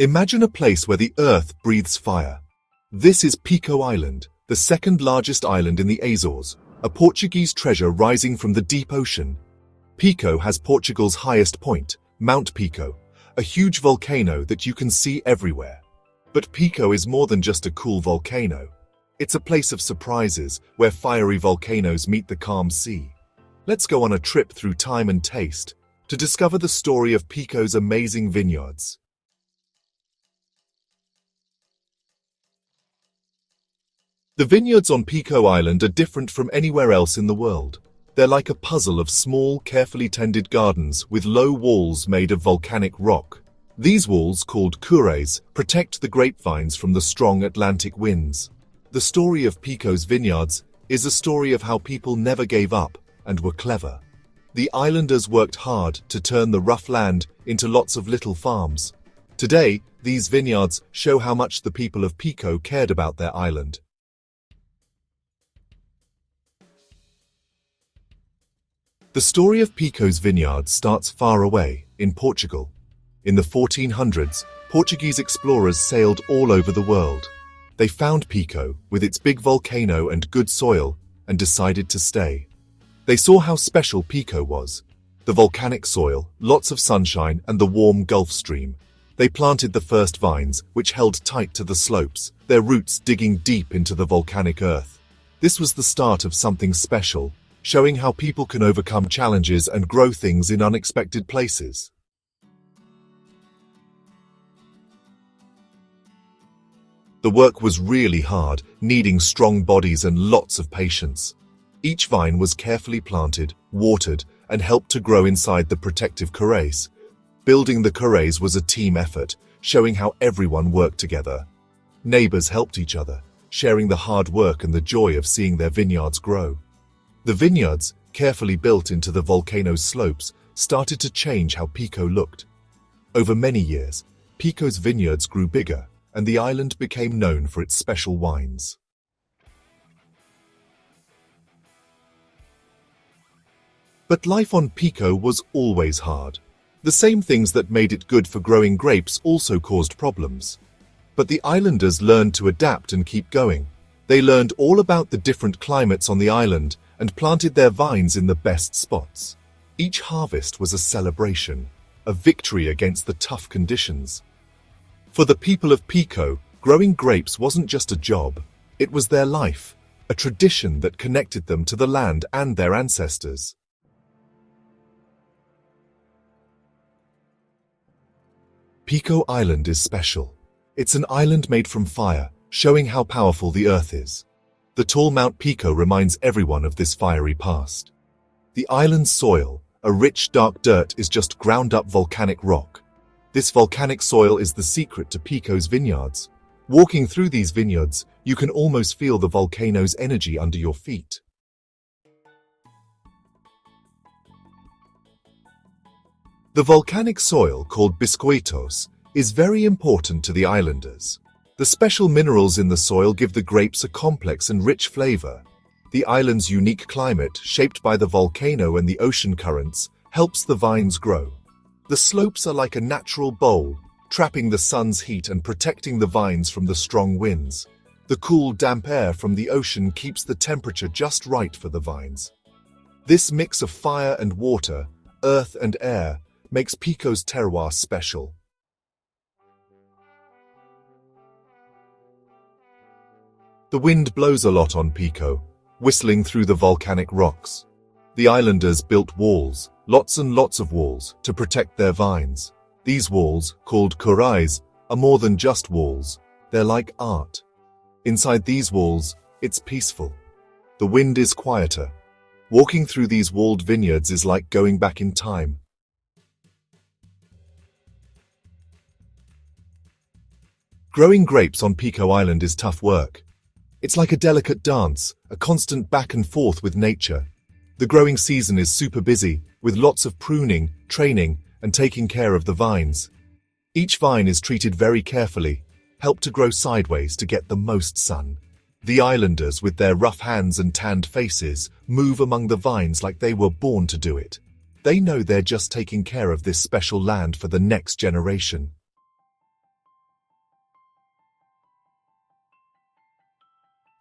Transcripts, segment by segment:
Imagine a place where the earth breathes fire. This is Pico Island, the second largest island in the Azores, a Portuguese treasure rising from the deep ocean. Pico has Portugal's highest point, Mount Pico, a huge volcano that you can see everywhere. But Pico is more than just a cool volcano. It's a place of surprises where fiery volcanoes meet the calm sea. Let's go on a trip through time and taste to discover the story of Pico's amazing vineyards. The vineyards on Pico Island are different from anywhere else in the world. They're like a puzzle of small, carefully tended gardens with low walls made of volcanic rock. These walls, called cures, protect the grapevines from the strong Atlantic winds. The story of Pico's vineyards is a story of how people never gave up and were clever. The islanders worked hard to turn the rough land into lots of little farms. Today, these vineyards show how much the people of Pico cared about their island. The story of Pico's vineyards starts far away, in Portugal. In the 1400s, Portuguese explorers sailed all over the world. They found Pico, with its big volcano and good soil, and decided to stay. They saw how special Pico was. The volcanic soil, lots of sunshine, and the warm Gulf Stream. They planted the first vines, which held tight to the slopes, their roots digging deep into the volcanic earth. This was the start of something special, showing how people can overcome challenges and grow things in unexpected places. The work was really hard, needing strong bodies and lots of patience. Each vine was carefully planted, watered, and helped to grow inside the protective cures. Building the cures was a team effort, showing how everyone worked together. Neighbors helped each other, sharing the hard work and the joy of seeing their vineyards grow. The vineyards, carefully built into the volcano's slopes, started to change how Pico looked. Over many years, Pico's vineyards grew bigger, and the island became known for its special wines. But life on Pico was always hard. The same things that made it good for growing grapes also caused problems. But the islanders learned to adapt and keep going. They learned all about the different climates on the island and planted their vines in the best spots. Each harvest was a celebration, a victory against the tough conditions. For the people of Pico, growing grapes wasn't just a job, it was their life, a tradition that connected them to the land and their ancestors. Pico Island is special. It's an island made from fire, showing how powerful the earth is. The tall Mount Pico reminds everyone of this fiery past. The island's soil, a rich dark dirt, is just ground-up volcanic rock. This volcanic soil is the secret to Pico's vineyards. Walking through these vineyards, you can almost feel the volcano's energy under your feet. The volcanic soil, called biscoitos, is very important to the islanders. The special minerals in the soil give the grapes a complex and rich flavor. The island's unique climate, shaped by the volcano and the ocean currents, helps the vines grow. The slopes are like a natural bowl, trapping the sun's heat and protecting the vines from the strong winds. The cool, damp air from the ocean keeps the temperature just right for the vines. This mix of fire and water, earth and air, makes Pico's terroir special. The wind blows a lot on Pico, whistling through the volcanic rocks. The islanders built walls, lots and lots of walls, to protect their vines. These walls, called cures, are more than just walls. They're like art. Inside these walls, it's peaceful. The wind is quieter. Walking through these walled vineyards is like going back in time. Growing grapes on Pico Island is tough work. It's like a delicate dance, a constant back and forth with nature. The growing season is super busy, with lots of pruning, training, and taking care of the vines. Each vine is treated very carefully, helped to grow sideways to get the most sun. The islanders, with their rough hands and tanned faces, move among the vines like they were born to do it. They know they're just taking care of this special land for the next generation.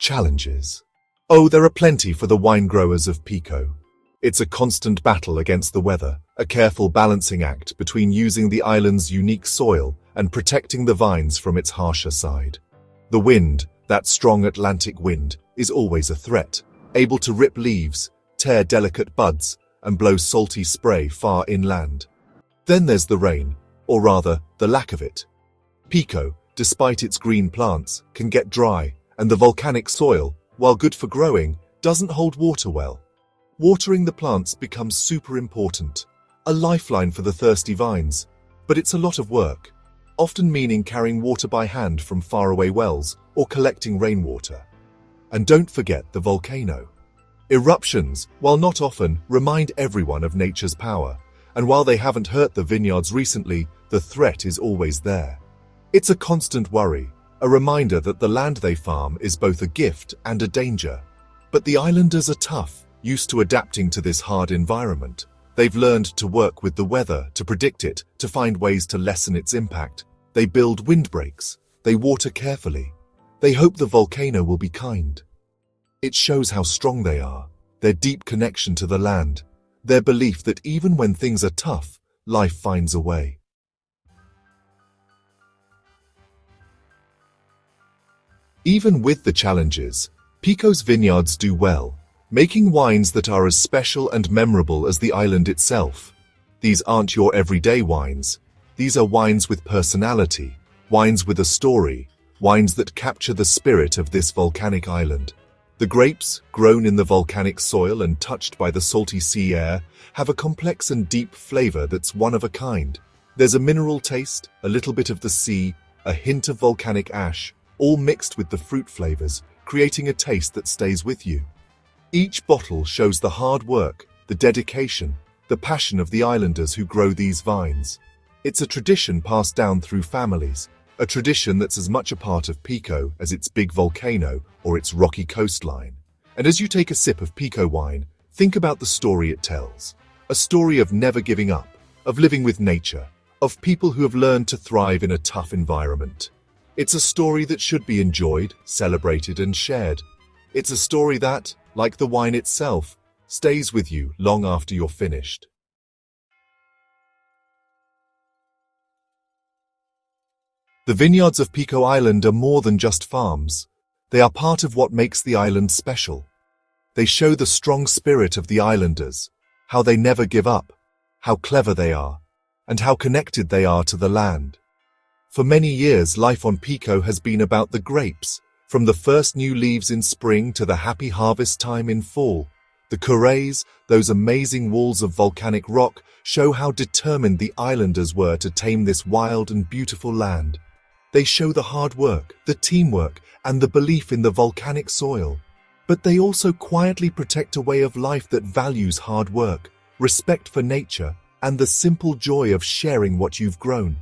Challenges. Oh, there are plenty for the wine growers of Pico. It's a constant battle against the weather, a careful balancing act between using the island's unique soil and protecting the vines from its harsher side. The wind, that strong Atlantic wind, is always a threat, able to rip leaves, tear delicate buds, and blow salty spray far inland. Then there's the rain, or rather, the lack of it. Pico, despite its green plants, can get dry, and the volcanic soil, while good for growing, doesn't hold water well. Watering the plants becomes super important, a lifeline for the thirsty vines, but it's a lot of work, often meaning carrying water by hand from faraway wells or collecting rainwater. And don't forget the volcano. Eruptions, while not often, remind everyone of nature's power, and while they haven't hurt the vineyards recently, the threat is always there. It's a constant worry, a reminder that the land they farm is both a gift and a danger. But the islanders are tough, used to adapting to this hard environment. They've learned to work with the weather, to predict it, to find ways to lessen its impact. They build windbreaks. They water carefully. They hope the volcano will be kind. It shows how strong they are, their deep connection to the land, their belief that even when things are tough, life finds a way. Even with the challenges, Pico's vineyards do well, making wines that are as special and memorable as the island itself. These aren't your everyday wines. These are wines with personality, wines with a story, wines that capture the spirit of this volcanic island. The grapes, grown in the volcanic soil and touched by the salty sea air, have a complex and deep flavor that's one of a kind. There's a mineral taste, a little bit of the sea, a hint of volcanic ash, all mixed with the fruit flavors, creating a taste that stays with you. Each bottle shows the hard work, the dedication, the passion of the islanders who grow these vines. It's a tradition passed down through families, a tradition that's as much a part of Pico as its big volcano or its rocky coastline. And as you take a sip of Pico wine, think about the story it tells. A story of never giving up, of living with nature, of people who have learned to thrive in a tough environment. It's a story that should be enjoyed, celebrated, and shared. It's a story that, like the wine itself, stays with you long after you're finished. The vineyards of Pico Island are more than just farms. They are part of what makes the island special. They show the strong spirit of the islanders, how they never give up, how clever they are, and how connected they are to the land. For many years, life on Pico has been about the grapes, from the first new leaves in spring to the happy harvest time in fall. The carrés, those amazing walls of volcanic rock, show how determined the islanders were to tame this wild and beautiful land. They show the hard work, the teamwork, and the belief in the volcanic soil. But they also quietly protect a way of life that values hard work, respect for nature, and the simple joy of sharing what you've grown.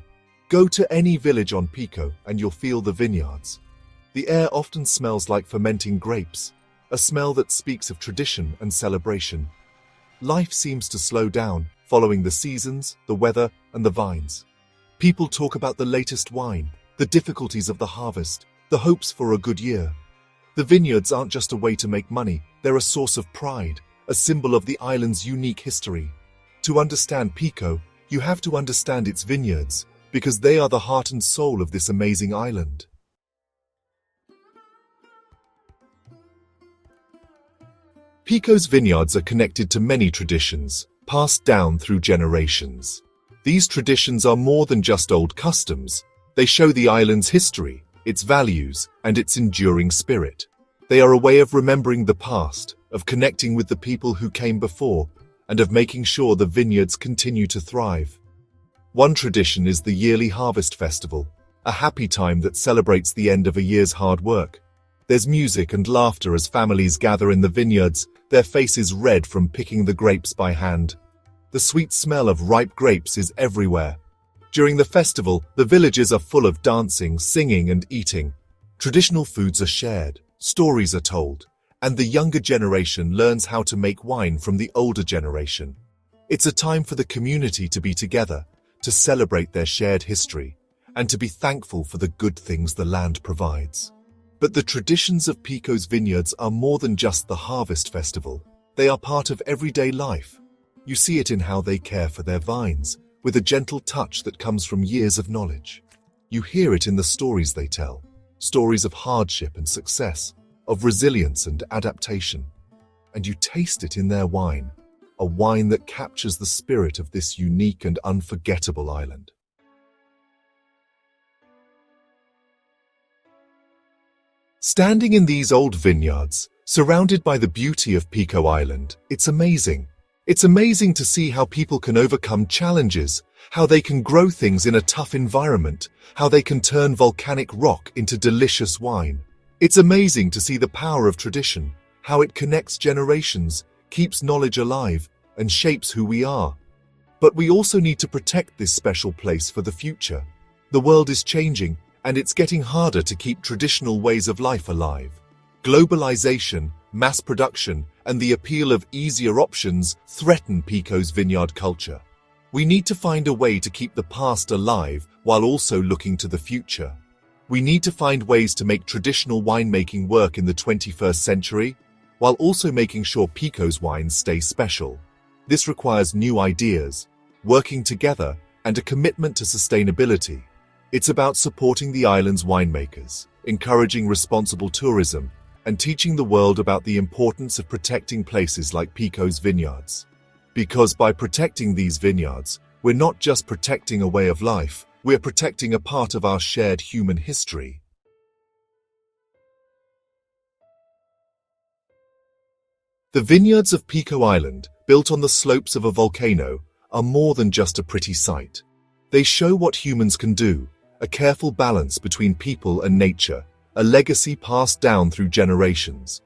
Go to any village on Pico and you'll feel the vineyards. The air often smells like fermenting grapes, a smell that speaks of tradition and celebration. Life seems to slow down, following the seasons, the weather, and the vines. People talk about the latest wine, the difficulties of the harvest, the hopes for a good year. The vineyards aren't just a way to make money, they're a source of pride, a symbol of the island's unique history. To understand Pico, you have to understand its vineyards, because they are the heart and soul of this amazing island. Pico's vineyards are connected to many traditions, passed down through generations. These traditions are more than just old customs. They show the island's history, its values, and its enduring spirit. They are a way of remembering the past, of connecting with the people who came before, and of making sure the vineyards continue to thrive. One tradition is the yearly Harvest Festival, a happy time that celebrates the end of a year's hard work. There's music and laughter as families gather in the vineyards, their faces red from picking the grapes by hand. The sweet smell of ripe grapes is everywhere. During the festival, the villages are full of dancing, singing, and eating. Traditional foods are shared, stories are told, and the younger generation learns how to make wine from the older generation. It's a time for the community to be together, to celebrate their shared history, and to be thankful for the good things the land provides. But the traditions of Pico's vineyards are more than just the harvest festival. They are part of everyday life. You see it in how they care for their vines, with a gentle touch that comes from years of knowledge. You hear it in the stories they tell, stories of hardship and success, of resilience and adaptation. And you taste it in their wine, a wine that captures the spirit of this unique and unforgettable island. Standing in these old vineyards, surrounded by the beauty of Pico Island, it's amazing. It's amazing to see how people can overcome challenges, how they can grow things in a tough environment, how they can turn volcanic rock into delicious wine. It's amazing to see the power of tradition, how it connects generations, keeps knowledge alive, and shapes who we are. But we also need to protect this special place for the future. The world is changing, and it's getting harder to keep traditional ways of life alive. Globalization, mass production, and the appeal of easier options threaten Pico's vineyard culture. We need to find a way to keep the past alive while also looking to the future. We need to find ways to make traditional winemaking work in the 21st century, while also making sure Pico's wines stay special. This requires new ideas, working together, and a commitment to sustainability. It's about supporting the island's winemakers, encouraging responsible tourism, and teaching the world about the importance of protecting places like Pico's vineyards. Because by protecting these vineyards, we're not just protecting a way of life, we're protecting a part of our shared human history. The vineyards of Pico Island, built on the slopes of a volcano, are more than just a pretty sight. They show what humans can do, a careful balance between people and nature, a legacy passed down through generations.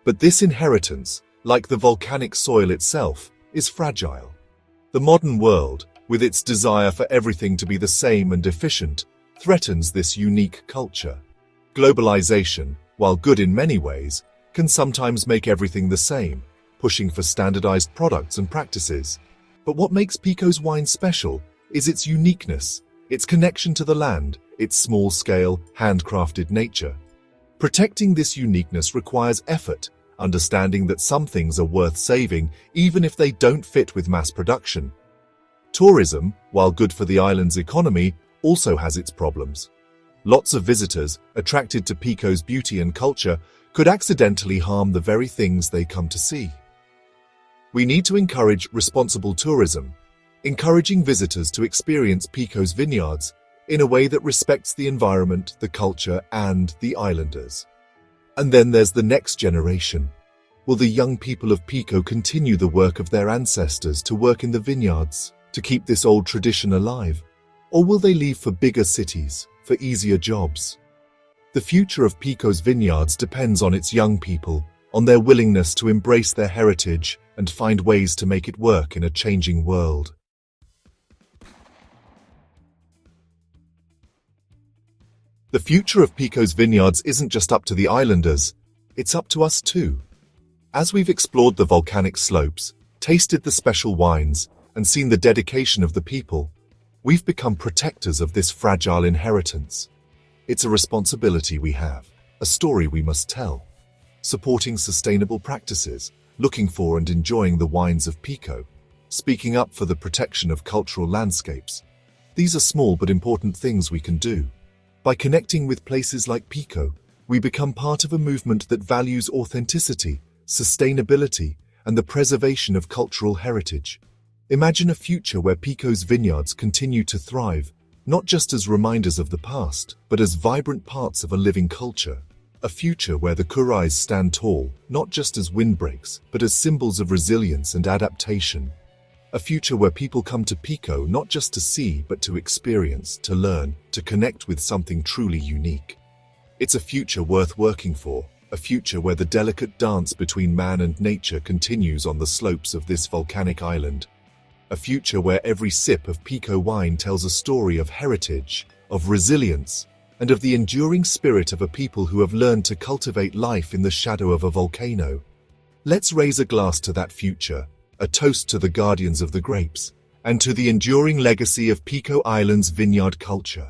But this inheritance, like the volcanic soil itself, is fragile. The modern world, with its desire for everything to be the same and efficient, threatens this unique culture. Globalization, while good in many ways, can sometimes make everything the same, pushing for standardized products and practices. But what makes Pico's wine special is its uniqueness, its connection to the land, its small-scale, handcrafted nature. Protecting this uniqueness requires effort, understanding that some things are worth saving even if they don't fit with mass production. Tourism, while good for the island's economy, also has its problems. Lots of visitors, attracted to Pico's beauty and culture, could accidentally harm the very things they come to see. We need to encourage responsible tourism, encouraging visitors to experience Pico's vineyards in a way that respects the environment, the culture, and the islanders. And then there's the next generation. Will the young people of Pico continue the work of their ancestors to work in the vineyards, to keep this old tradition alive? Or will they leave for bigger cities, for easier jobs? The future of Pico's vineyards depends on its young people, on their willingness to embrace their heritage and find ways to make it work in a changing world. The future of Pico's vineyards isn't just up to the islanders, it's up to us too. As we've explored the volcanic slopes, tasted the special wines, and seen the dedication of the people, we've become protectors of this fragile inheritance. It's a responsibility we have, a story we must tell. Supporting sustainable practices, looking for and enjoying the wines of Pico, speaking up for the protection of cultural landscapes. These are small but important things we can do. By connecting with places like Pico, we become part of a movement that values authenticity, sustainability, and the preservation of cultural heritage. Imagine a future where Pico's vineyards continue to thrive, not just as reminders of the past, but as vibrant parts of a living culture. A future where the kurais stand tall, not just as windbreaks, but as symbols of resilience and adaptation. A future where people come to Pico not just to see, but to experience, to learn, to connect with something truly unique. It's a future worth working for, a future where the delicate dance between man and nature continues on the slopes of this volcanic island. A future where every sip of Pico wine tells a story of heritage, of resilience, and of the enduring spirit of a people who have learned to cultivate life in the shadow of a volcano. Let's raise a glass to that future, a toast to the guardians of the grapes, and to the enduring legacy of Pico Island's vineyard culture.